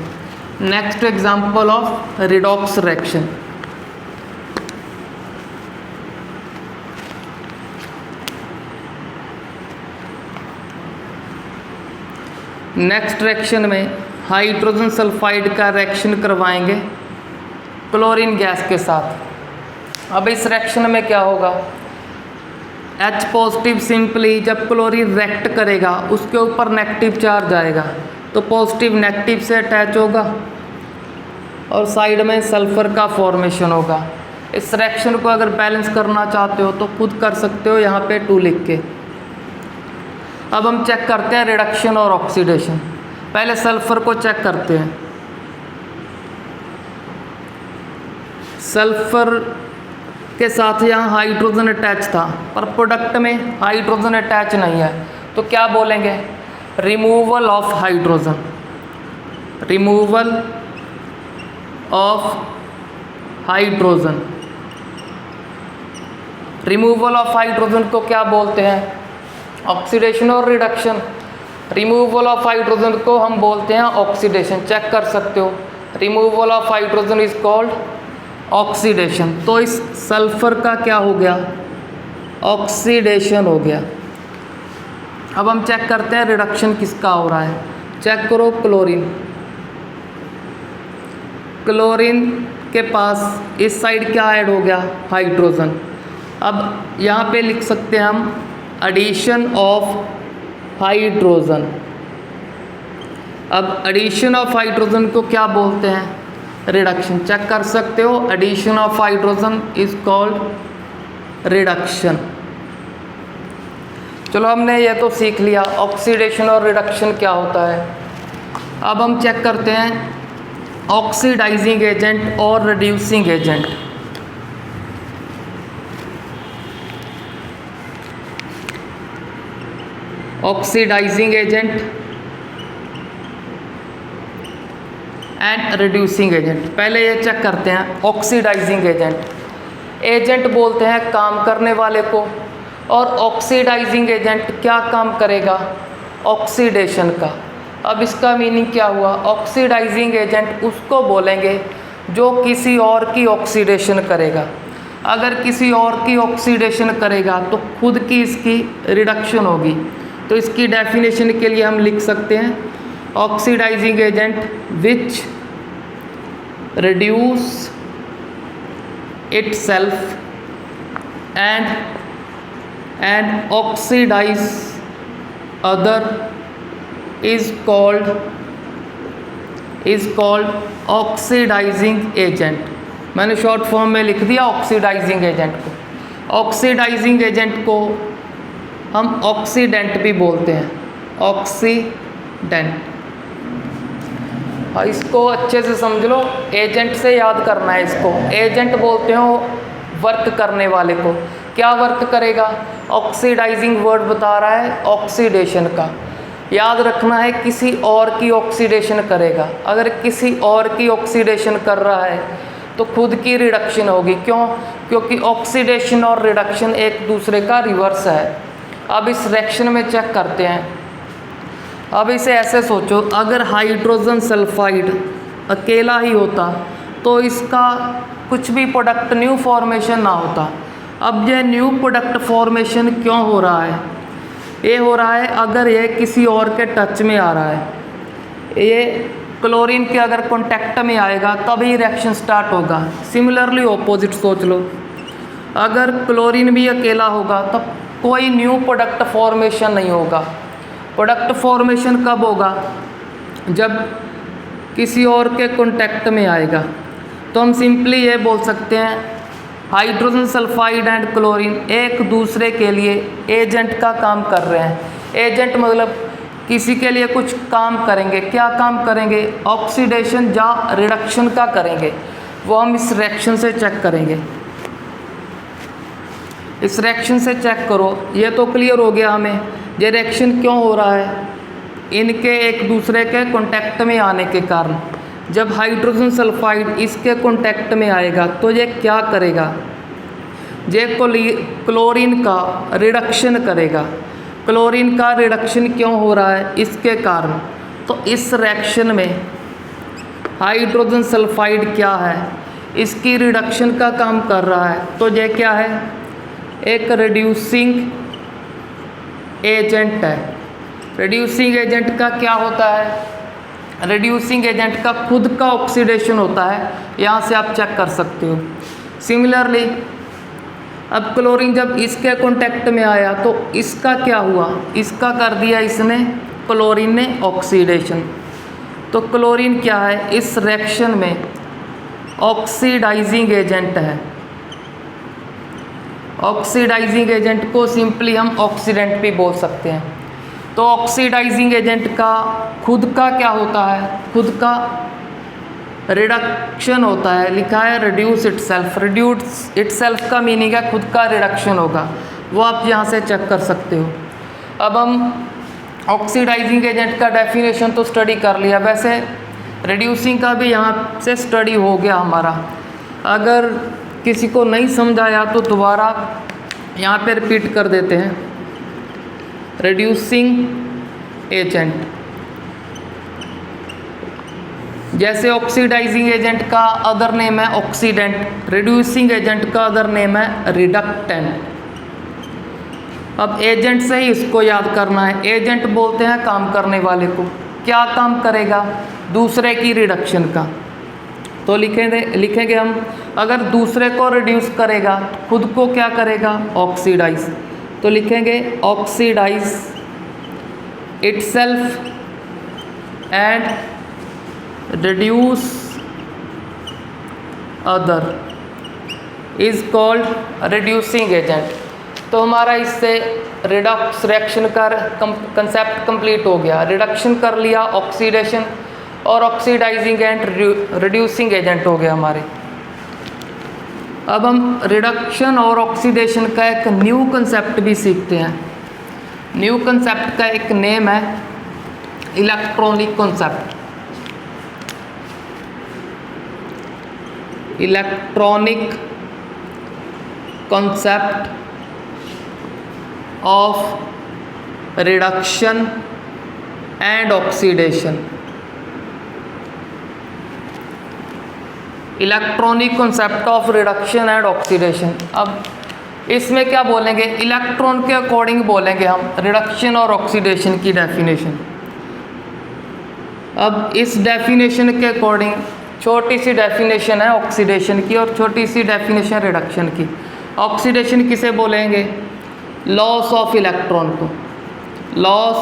Next example of redox reaction. Next reaction में हाइड्रोजन सल्फाइड का रिएक्शन करवाएंगे क्लोरीन गैस के साथ। अब इस रिएक्शन में क्या होगा, H पॉजिटिव सिंपली जब क्लोरीन रिएक्ट करेगा उसके ऊपर नेगेटिव चार्ज आएगा तो पॉजिटिव नेगेटिव से अटैच होगा और साइड में सल्फर का फॉर्मेशन होगा। इस रिएक्शन को अगर बैलेंस करना चाहते हो तो खुद कर सकते हो, यहाँ पे 2 लिख के। अब हम चेक करते हैं रिडक्शन और ऑक्सीडेशन। पहले सल्फर को चेक करते हैं। सल्फर के साथ यहाँ हाइड्रोजन अटैच था पर प्रोडक्ट में हाइड्रोजन अटैच नहीं है, तो क्या बोलेंगे, removal of hydrogen. Removal of hydrogen. Removal of hydrogen को क्या बोलते हैं, ऑक्सीडेशन और रिडक्शन। रिमूवल ऑफ हाइड्रोजन को हम बोलते हैं ऑक्सीडेशन। चेक कर सकते हो, removal of hydrogen is called oxidation. तो इस सल्फर का क्या हो गया, ऑक्सीडेशन हो गया। अब हम चेक करते हैं रिडक्शन किसका हो रहा है। चेक करो क्लोरीन। क्लोरीन के पास इस साइड क्या ऐड हो गया, हाइड्रोजन। अब यहाँ पे लिख सकते हैं हम एडिशन ऑफ हाइड्रोजन। अब एडिशन ऑफ हाइड्रोजन को क्या बोलते हैं, रिडक्शन। चेक कर सकते हो, addition of hydrogen is called reduction. चलो हमने ये तो सीख लिया ऑक्सीडेशन और रिडक्शन क्या होता है। अब हम चेक करते हैं ऑक्सीडाइजिंग एजेंट और reducing agent. Oxidizing agent and reducing agent. पहले ये चेक करते हैं ऑक्सीडाइजिंग एजेंट। एजेंट बोलते हैं काम करने वाले को, और ऑक्सीडाइजिंग एजेंट क्या काम करेगा, ऑक्सीडेशन का। अब इसका मीनिंग क्या हुआ, ऑक्सीडाइजिंग एजेंट उसको बोलेंगे जो किसी और की ऑक्सीडेशन करेगा। अगर किसी और की ऑक्सीडेशन करेगा तो खुद की इसकी रिडक्शन होगी। तो इसकी डेफिनेशन के लिए हम लिख सकते हैं oxidizing agent which reduce itself and oxidize other is called oxidizing agent. मैंने शॉर्ट फॉर्म में लिख दिया ऑक्सीडाइजिंग एजेंट को। ऑक्सीडाइजिंग एजेंट को हम ऑक्सीडेंट भी बोलते हैं, ऑक्सीडेंट। इसको अच्छे से समझ लो, एजेंट से याद करना है इसको। एजेंट बोलते हो वर्क करने वाले को। क्या वर्क करेगा? ऑक्सीडाइजिंग वर्ड बता रहा है ऑक्सीडेशन का। याद रखना है किसी और की ऑक्सीडेशन करेगा। अगर किसी और की ऑक्सीडेशन कर रहा है तो खुद की रिडक्शन होगी। क्यों? क्योंकि ऑक्सीडेशन और रिडक्शन एक दूसरे का रिवर्स है। अब इस रिएक्शन में चेक करते हैं। अब इसे ऐसे सोचो, अगर हाइड्रोजन सल्फाइड अकेला ही होता तो इसका कुछ भी प्रोडक्ट न्यू फॉर्मेशन ना होता। अब ये न्यू प्रोडक्ट फॉर्मेशन क्यों हो रहा है? ये हो रहा है अगर ये किसी और के टच में आ रहा है। ये क्लोरीन के अगर कांटेक्ट में आएगा तभी रिएक्शन स्टार्ट होगा। सिमिलरली ऑपोजिट सोच लो, अगर क्लोरीन भी अकेला होगा तब कोई न्यू प्रोडक्ट फॉर्मेशन नहीं होगा। प्रोडक्ट फॉर्मेशन कब होगा? जब किसी और के कांटेक्ट में आएगा। तो हम सिंपली ये बोल सकते हैं हाइड्रोजन सल्फाइड एंड क्लोरीन एक दूसरे के लिए एजेंट का काम कर रहे हैं। एजेंट मतलब किसी के लिए कुछ काम करेंगे। क्या काम करेंगे? ऑक्सीडेशन या रिडक्शन का करेंगे। वो हम इस रिएक्शन से चेक करेंगे। इस रिएक्शन से चेक करो। ये तो क्लियर हो गया हमें ये रिएक्शन क्यों हो रहा है, इनके एक दूसरे के कांटेक्ट में आने के कारण। जब हाइड्रोजन सल्फाइड इसके कांटेक्ट में आएगा तो ये क्या करेगा? ये क्लोरीन का रिडक्शन करेगा। क्लोरीन का रिडक्शन क्यों हो रहा है? इसके कारण। तो इस रिएक्शन में हाइड्रोजन सल्फाइड क्या है? इसकी रिडक्शन का काम कर रहा है। तो ये क्या है? एक रिड्यूसिंग एजेंट है। रिड्यूसिंग एजेंट का क्या होता है? रिड्यूसिंग एजेंट का खुद का ऑक्सीडेशन होता है। यहाँ से आप चेक कर सकते हो। सिमिलरली अब क्लोरीन जब इसके कांटेक्ट में आया तो इसका क्या हुआ? इसका कर दिया इसने, क्लोरीन ने ऑक्सीडेशन। तो क्लोरीन क्या है? इस रिएक्शन में ऑक्सीडाइजिंग एजेंट है। ऑक्सीडाइजिंग एजेंट को सिंपली हम ऑक्सीडेंट भी बोल सकते हैं। तो ऑक्सीडाइजिंग एजेंट का खुद का क्या होता है? खुद का रिडक्शन होता है। लिखा है रिड्यूस इटसेल्फ। रिड्यूस इटसेल्फ का मीनिंग है खुद का रिडक्शन होगा। वो आप यहाँ से चेक कर सकते हो। अब हम ऑक्सीडाइजिंग एजेंट का डेफिनेशन तो स्टडी कर लिया। वैसे रिड्यूसिंग का भी यहाँ से स्टडी हो गया हमारा। अगर किसी को नहीं समझ आया तो दोबारा यहाँ पे रिपीट कर देते हैं। रिड्यूसिंग एजेंट, जैसे ऑक्सीडाइजिंग एजेंट का अदर नेम है ऑक्सीडेंट, रिड्यूसिंग एजेंट का अदर नेम है रिडक्टेंट। अब एजेंट से ही इसको याद करना है। एजेंट बोलते हैं काम करने वाले को। क्या काम करेगा? दूसरे की रिडक्शन का। तो लिखेंगे हम, अगर दूसरे को रिड्यूस करेगा खुद को क्या करेगा? ऑक्सीडाइज। तो लिखेंगे oxidize itself and reduce other is called reducing agent. तो हमारा इससे रिडक्स रिएक्शन का कंसेप्ट कंप्लीट हो गया। रिडक्शन कर लिया, ऑक्सीडेशन और ऑक्सीडाइजिंग एंड रिड्यूसिंग एजेंट हो गए हमारे। अब हम रिडक्शन और ऑक्सीडेशन का एक न्यू कंसेप्ट भी सीखते हैं। न्यू कंसेप्ट का एक नेम है electronic concept. Electronic concept of reduction and oxidation. Electronic concept of reduction and oxidation. अब इसमें क्या बोलेंगे, इलेक्ट्रॉन के अकॉर्डिंग बोलेंगे हम रिडक्शन और ऑक्सीडेशन की डेफिनेशन। अब इस डेफिनेशन के अकॉर्डिंग छोटी सी डेफिनेशन है ऑक्सीडेशन की और छोटी सी डेफिनेशन रिडक्शन की। ऑक्सीडेशन किसे बोलेंगे, लॉस ऑफ इलेक्ट्रॉन को, loss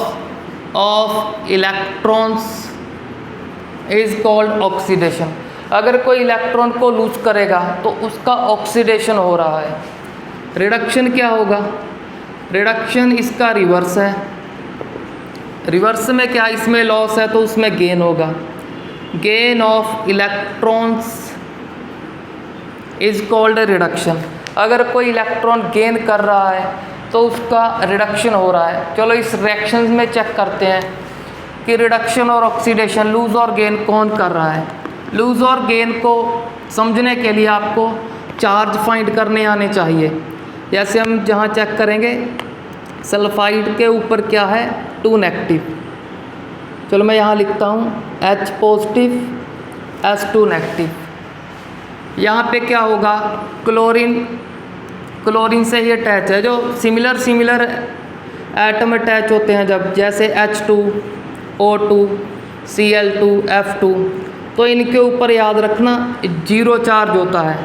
of electrons is called oxidation. अगर कोई इलेक्ट्रॉन को लूज करेगा तो उसका ऑक्सीडेशन हो रहा है। रिडक्शन क्या होगा, रिडक्शन इसका रिवर्स है। रिवर्स में क्या, इसमें लॉस है तो उसमें गेन होगा। Gain of electrons is called reduction. अगर कोई इलेक्ट्रॉन गेन कर रहा है तो उसका रिडक्शन हो रहा है। चलो इस रिएक्शंस में चेक करते हैं कि रिडक्शन और ऑक्सीडेशन, लूज और गेन कौन कर रहा है। लूज और गेन को समझने के लिए आपको चार्ज फाइंड करने आने चाहिए। जैसे हम जहाँ चेक करेंगे सल्फाइड के ऊपर क्या है, 2 नेगेटिव। चलो मैं यहाँ लिखता हूँ H पॉजिटिव S2 नेगेटिव। यहाँ पे क्या होगा, क्लोरीन से ही अटैच है। जो सिमिलर एटम अटैच होते हैं जब, जैसे H2 O2 Cl2 F2, तो इनके ऊपर याद रखना 0 चार्ज होता है।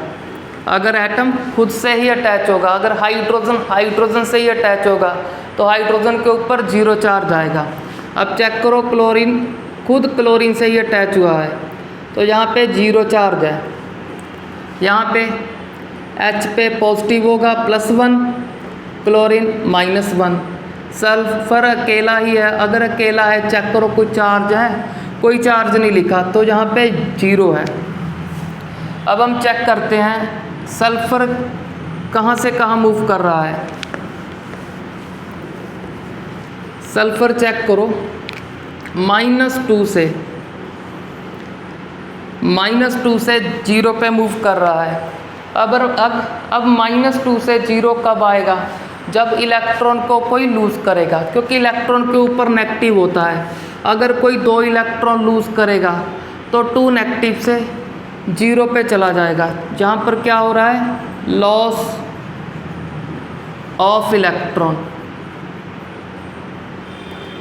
अगर एटम खुद से ही अटैच होगा, अगर हाइड्रोजन से ही अटैच होगा तो हाइड्रोजन के ऊपर 0 चार्ज आएगा। अब चेक करो, क्लोरीन खुद क्लोरीन से ही अटैच हुआ है तो यहाँ पे 0 चार्ज है। यहाँ पे H पे पॉजिटिव होगा +1, क्लोरीन -1। सल्फर अकेला ही है, अगर अकेला है चेक करो कोई चार्ज है, कोई चार्ज नहीं लिखा तो यहाँ पे 0 है। अब हम चेक करते हैं सल्फर कहाँ से कहाँ मूव कर रहा है। सल्फर चेक करो -2 से 0 पे मूव कर रहा है। अब -2 से 0 कब आएगा, जब इलेक्ट्रॉन को कोई लूज़ करेगा, क्योंकि इलेक्ट्रॉन के ऊपर नेगेटिव होता है। अगर कोई 2 इलेक्ट्रॉन लूज़ करेगा तो 2 नेगेटिव से 0 पे चला जाएगा, जहाँ पर क्या हो रहा है, लॉस ऑफ इलेक्ट्रॉन।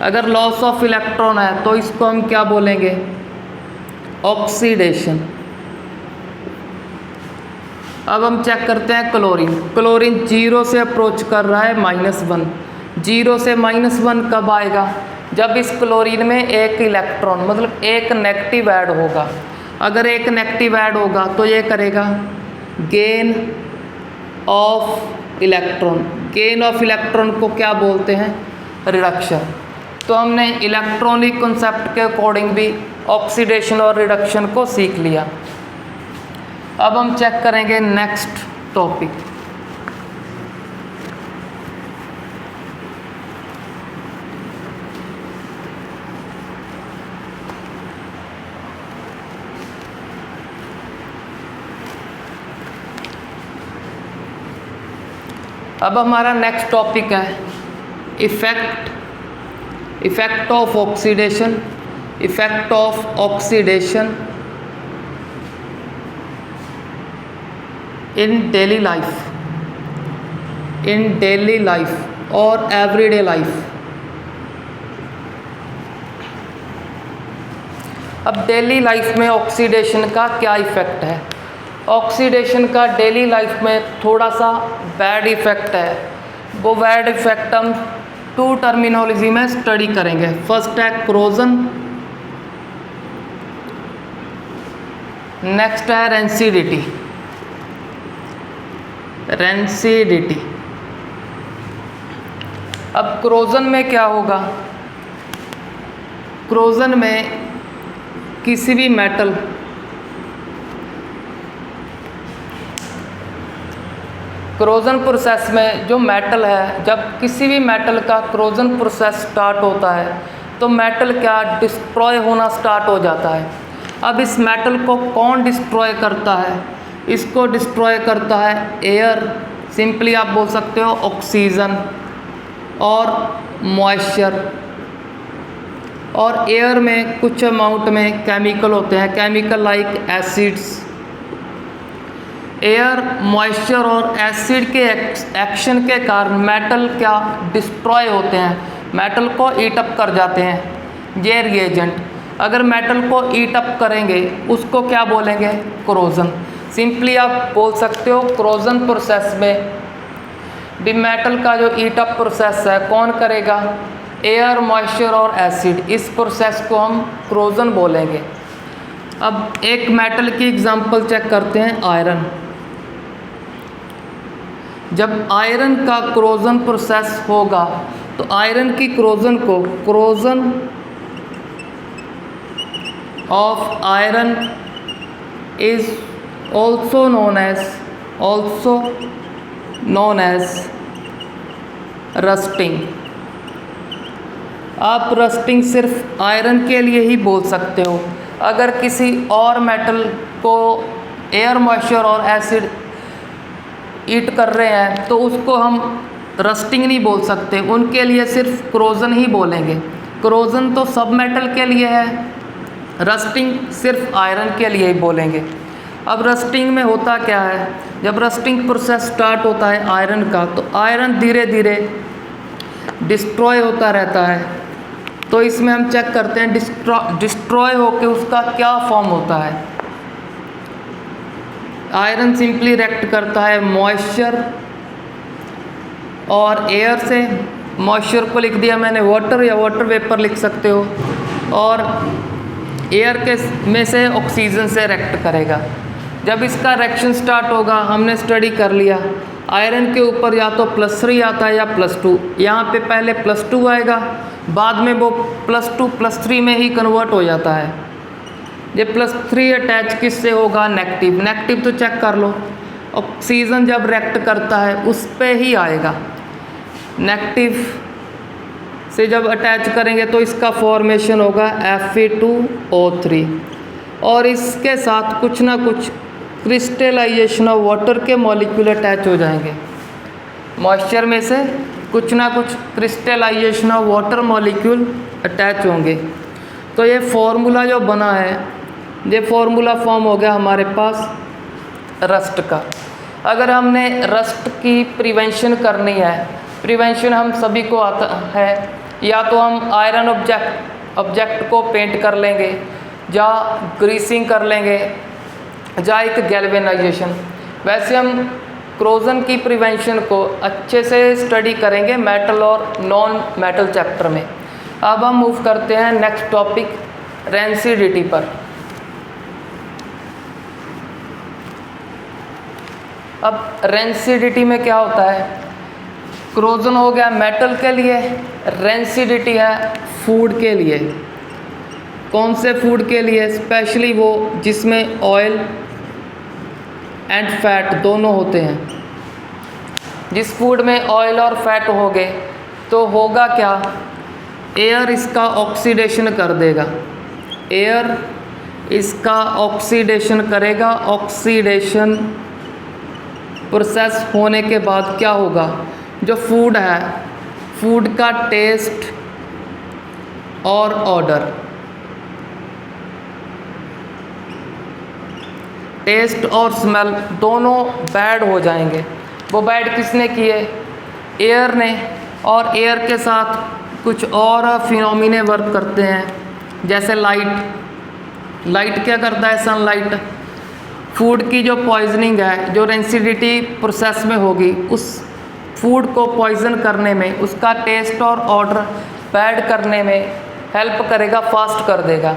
अगर लॉस ऑफ इलेक्ट्रॉन है तो इसको हम क्या बोलेंगे, ऑक्सीडेशन। अब हम चेक करते हैं क्लोरीन 0 से अप्रोच कर रहा है -1। 0 से -1 कब आएगा, जब इस क्लोरीन में एक इलेक्ट्रॉन मतलब एक नेगेटिव ऐड होगा। अगर एक नेगेटिव ऐड होगा तो ये करेगा gain of electron. Gain of electron को क्या बोलते हैं, रिडक्शन। तो हमने इलेक्ट्रॉनिक कॉन्सेप्ट के अकॉर्डिंग भी ऑक्सीडेशन और रिडक्शन को सीख लिया। अब हम चेक करेंगे नेक्स्ट टॉपिक। अब हमारा नेक्स्ट टॉपिक है effect of oxidation in daily life और एवरीडे लाइफ। अब डेली लाइफ में ऑक्सीडेशन का क्या इफ़ेक्ट है। ऑक्सीडेशन का डेली लाइफ में थोड़ा सा बैड इफ़ेक्ट है। वो बैड इफ़ेक्ट हम 2 टर्मिनोलॉजी में स्टडी करेंगे। फर्स्ट है क्रोजन, नेक्स्ट है रेंसिडिटी। अब क्रोजन में क्या होगा, क्रोजन में किसी भी मेटल क्रोजन प्रोसेस में जो मेटल है, जब किसी भी मेटल का क्रोजन प्रोसेस स्टार्ट होता है तो मेटल क्या डिस्ट्रॉय होना स्टार्ट हो जाता है। अब इस मेटल को कौन डिस्ट्रॉय करता है, इसको डिस्ट्रॉय करता है एयर, सिंपली आप बोल सकते हो ऑक्सीजन और मॉइस्चर। और एयर में कुछ अमाउंट में केमिकल होते हैं, chemical like acids air, moisture और एसिड के एक्शन के कारण मेटल क्या डिस्ट्रॉय होते हैं, मेटल को ईट अप कर जाते हैं ये रिएजेंट। अगर मेटल को ईट अप करेंगे उसको क्या बोलेंगे, कोरोजन। सिंपली आप बोल सकते हो कोरोजन प्रोसेस में भी मेटल का जो ईट अप प्रोसेस है कौन करेगा, एयर, मॉइस्चर और एसिड। इस प्रोसेस को हम कोरोजन बोलेंगे। अब एक मेटल की एग्जांपल चेक करते हैं, आयरन। जब आयरन का कोरोजन प्रोसेस होगा तो आयरन की कोरोजन को corrosion of iron is also known as rusting. आप रस्टिंग सिर्फ आयरन के लिए ही बोल सकते हो। अगर किसी और मेटल को एयर, मॉइस्चर और एसिड ईट कर रहे हैं तो उसको हम रस्टिंग नहीं बोल सकते, उनके लिए सिर्फ कोरोजन ही बोलेंगे। कोरोजन तो सब मेटल के लिए है, रस्टिंग सिर्फ आयरन के लिए ही बोलेंगे। अब रस्टिंग में होता क्या है, जब रस्टिंग प्रोसेस स्टार्ट होता है आयरन का तो आयरन धीरे धीरे डिस्ट्रॉय होता रहता है। तो इसमें हम चेक करते हैं डिस्ट्रॉय होके उसका क्या फॉर्म होता है। आयरन सिंपली रिएक्ट करता है मॉइस्चर और एयर से। मॉइस्चर को लिख दिया मैंने वाटर या वाटर वेपर लिख सकते हो, और एयर के में से ऑक्सीजन से रिएक्ट करेगा। जब इसका रिएक्शन स्टार्ट होगा, हमने स्टडी कर लिया आयरन के ऊपर या तो +3 आता है या +2। यहाँ पे पहले +2 आएगा, बाद में वो +2 +3 में ही कन्वर्ट हो जाता है। ये +3 अटैच किससे होगा, नेगेटिव। नेगेटिव तो चेक कर लो, ऑक्सीजन जब रिएक्ट करता है उस पे ही आएगा। नेगेटिव से जब अटैच करेंगे तो इसका फॉर्मेशन होगा Fe2O3, और इसके साथ कुछ ना कुछ क्रिस्टलाइजेशन ऑफ वाटर के मॉलिक्यूल अटैच हो जाएंगे। मॉइस्चर में से कुछ ना कुछ crystallization of water molecule attach होंगे। तो ये फॉर्मूला जो बना है, ये फॉर्मूला फॉर्म हो गया हमारे पास रस्ट का। अगर हमने रस्ट की प्रिवेंशन करनी है, प्रिवेंशन हम सभी को आता है, या तो हम आयरन ऑब्जेक्ट को पेंट कर लेंगे, या ग्रीसिंग कर लेंगे, या एक गैल्वेनाइजेशन। वैसे हम कोरोजन की प्रिवेंशन को अच्छे से स्टडी करेंगे मेटल और नॉन मेटल चैप्टर में। अब हम मूव करते हैं नेक्स्ट टॉपिक, रेंसिडिटी पर। अब रेंसिडिटी में क्या होता है, कोरोजन हो गया मेटल के लिए, रेंसिडिटी है फूड के लिए। कौन से फूड के लिए, स्पेशली वो जिसमें ऑयल एंड फैट दोनों होते हैं। जिस फूड में ऑयल और फैट हो गए तो होगा क्या, एयर इसका ऑक्सीडेशन कर देगा। एयर इसका ऑक्सीडेशन करेगा। ऑक्सीडेशन प्रोसेस होने के बाद क्या होगा, जो फूड है, फूड का टेस्ट और ऑर्डर, टेस्ट और स्मेल दोनों बैड हो जाएंगे। वो बैड किसने किए, एयर ने। और एयर के साथ कुछ और फिनोमिने वर्क करते हैं, जैसे लाइट क्या करता है, सनलाइट। फूड की जो पॉइजनिंग है, जो रेंसिडिटी प्रोसेस में होगी, उस फूड को पॉइजन करने में, उसका टेस्ट और ऑर्डर बैड करने में हेल्प करेगा, फास्ट कर देगा।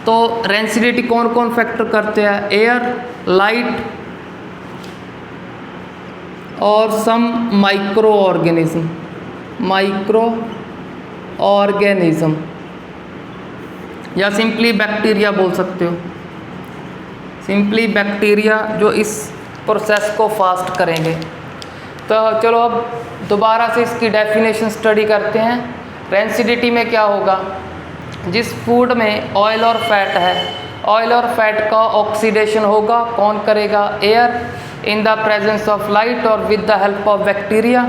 तो रेंसिडिटी कौन कौन फैक्टर करते हैं, एयर, लाइट और सम माइक्रो ऑर्गेनिज्म, या सिंपली बैक्टीरिया बोल सकते हो। सिंपली बैक्टीरिया जो इस प्रोसेस को फास्ट करेंगे। तो चलो अब दोबारा से इसकी डेफिनेशन स्टडी करते हैं। रेंसिडिटी में क्या होगा, जिस फूड में ऑयल और फैट है, ऑयल और फैट का ऑक्सीडेशन होगा, कौन करेगा, air, in the presence of light और with the help of bacteria.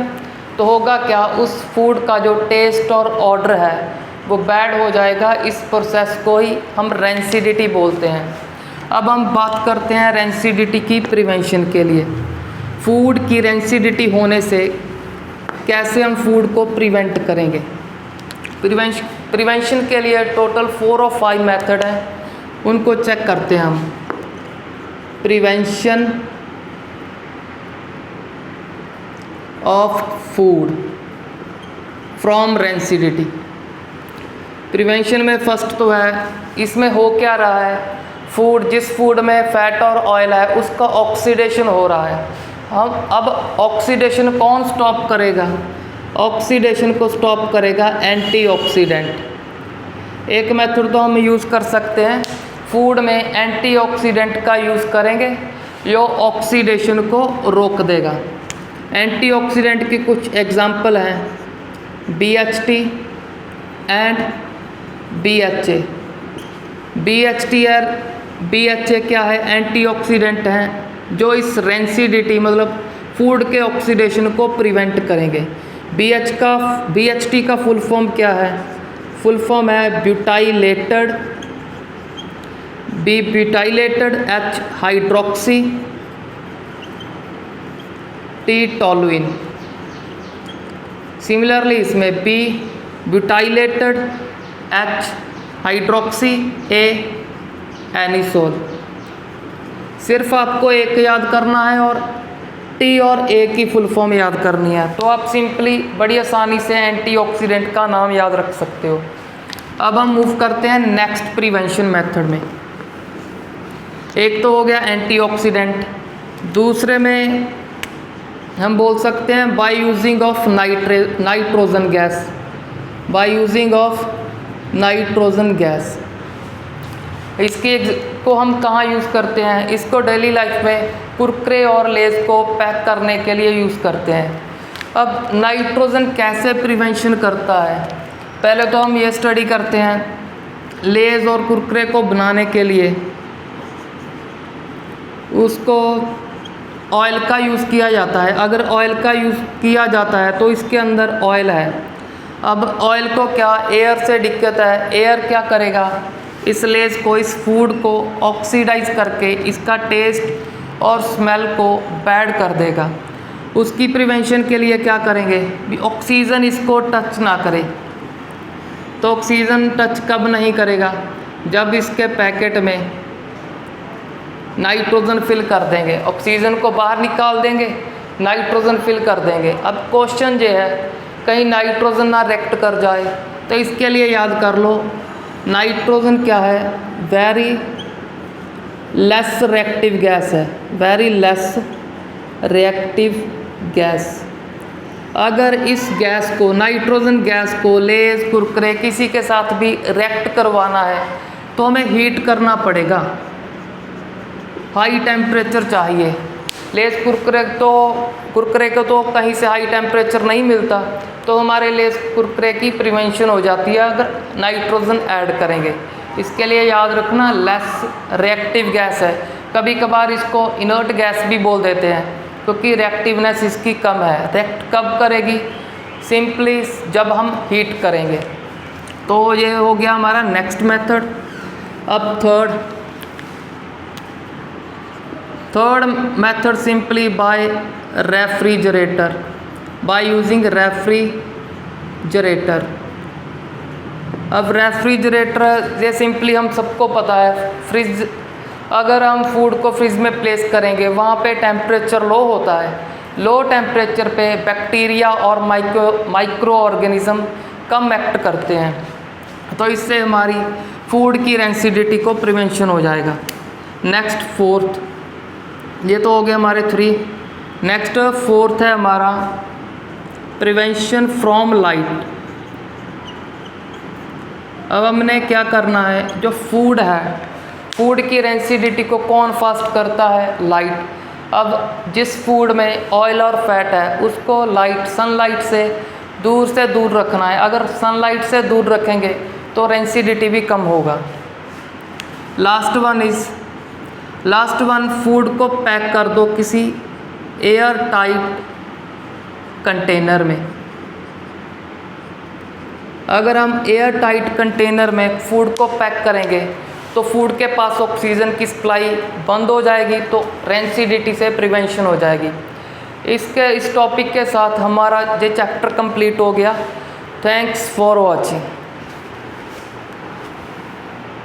तो होगा क्या, उस फूड का जो टेस्ट और ऑर्डर है वो बैड हो जाएगा। इस प्रोसेस को ही हम रेंसिडिटी बोलते हैं। अब हम बात करते हैं रेंसिडिटी की प्रिवेंशन के लिए। फूड की रेंसिडिटी होने से कैसे हम फूड को प्रिवेंट करेंगे। प्रिवेंशन के लिए टोटल 4 और 5 मेथड हैं, उनको चेक करते हैं हम। Prevention of food from rancidity. Prevention में फर्स्ट तो है, इसमें हो क्या रहा है, फूड जिस फूड में फैट और ऑयल है उसका ऑक्सीडेशन हो रहा है। हम अब ऑक्सीडेशन कौन स्टॉप करेगा, ऑक्सीडेशन को स्टॉप करेगा एंटीऑक्सीडेंट। एक मेथड तो हम यूज़ कर सकते हैं, फूड में एंटीऑक्सीडेंट का यूज़ करेंगे जो ऑक्सीडेशन को रोक देगा। एंटीऑक्सीडेंट की कुछ एग्जांपल हैं BHT एंड BHA। BHT और BHA क्या है, एंटीऑक्सीडेंट हैं जो इस रेंसिडिटी मतलब फूड के ऑक्सीडेशन को प्रिवेंट करेंगे। BHT का फुल फॉर्म क्या है, फुल फॉर्म है butylated H hydroxy T toluene. Similarly इसमें B butylated H hydroxy A anisole. सिर्फ आपको एक याद करना है और T और A की फुल फॉर्म याद करनी है, तो आप सिंपली बड़ी आसानी से एंटीऑक्सीडेंट का नाम याद रख सकते हो। अब हम मूव करते हैं नेक्स्ट प्रिवेंशन मेथड में। एक तो हो गया एंटीऑक्सीडेंट, दूसरे में हम बोल सकते हैं by using of nitrogen gas, by using of nitrogen gas. इसके को हम कहाँ यूज़ करते हैं, इसको डेली लाइफ में कुरकुरे और लेज़ को पैक करने के लिए यूज़ करते हैं। अब नाइट्रोजन कैसे प्रिवेंशन करता है, पहले तो हम ये स्टडी करते हैं, लेज़ और कुरकुरे को बनाने के लिए उसको ऑयल का यूज़ किया जाता है। अगर ऑयल का यूज़ किया जाता है तो इसके अंदर ऑयल है। अब ऑयल को क्या, एयर से दिक्कत है, एयर क्या करेगा, इस लेज़ को, इस फूड को ऑक्सीडाइज करके इसका टेस्ट और स्मेल को बैड कर देगा। उसकी प्रिवेंशन के लिए क्या करेंगे, भी ऑक्सीजन इसको टच ना करे। तो ऑक्सीजन टच कब नहीं करेगा, जब इसके पैकेट में नाइट्रोजन फिल कर देंगे, ऑक्सीजन को बाहर निकाल देंगे, नाइट्रोजन फिल कर देंगे। अब क्वेश्चन ये है कहीं नाइट्रोजन ना रिएक्ट कर जाए, तो इसके लिए याद कर लो नाइट्रोजन क्या है, वेरी लेस रिएक्टिव गैस है, वेरी लेस रिएक्टिव गैस। अगर इस गैस को, नाइट्रोजन गैस को लेज़ कुरकुरे किसी के साथ भी रिएक्ट करवाना है तो हमें हीट करना पड़ेगा, हाई टेम्परेचर चाहिए। लेज़ कुरकुरे को तो कहीं से हाई टेम्परेचर नहीं मिलता, तो हमारे लेज़ कुरकुरे की प्रिवेंशन हो जाती है अगर नाइट्रोजन ऐड करेंगे। इसके लिए याद रखना लेस रिएक्टिव गैस है, कभी कभार इसको इनर्ट गैस भी बोल देते हैं क्योंकि रिएक्टिवनेस इसकी कम है। रिएक्ट कब करेगी, सिंपली जब हम हीट करेंगे। तो ये हो गया हमारा नेक्स्ट मेथड। अब third method simply by refrigerator, by using refrigerator. अब रेफ्रिजरेटर ये सिंपली हम सबको पता है, फ्रिज, अगर हम फूड को फ्रिज में प्लेस करेंगे वहाँ पे टेम्परेचर लो होता है, लो टेम्परेचर पे बैक्टीरिया और माइक्रो ऑर्गेनिज्म कम एक्ट करते हैं, तो इससे हमारी फूड की रेंसिडिटी को प्रिवेंशन हो जाएगा। नेक्स्ट फोर्थ, ये तो हो गया हमारे 3। नेक्स्ट फोर्थ है हमारा प्रिवेंशन फ्रॉम लाइट। अब हमने क्या करना है, जो फूड है, फूड की रेंसिडिटी को कौन फास्ट करता है, लाइट। अब जिस फूड में ऑयल और फैट है उसको लाइट, सनलाइट से दूर रखना है। अगर सनलाइट से दूर रखेंगे तो रेंसिडिटी भी कम होगा। लास्ट वन फूड को पैक कर दो किसी एयर टाइट कंटेनर में। अगर हम एयर टाइट कंटेनर में फूड को पैक करेंगे तो फूड के पास ऑक्सीजन की सप्लाई बंद हो जाएगी, तो रेंसिडिटी से प्रिवेंशन हो जाएगी। इस टॉपिक के साथ हमारा ये चैप्टर कंप्लीट हो गया। Thanks for watching.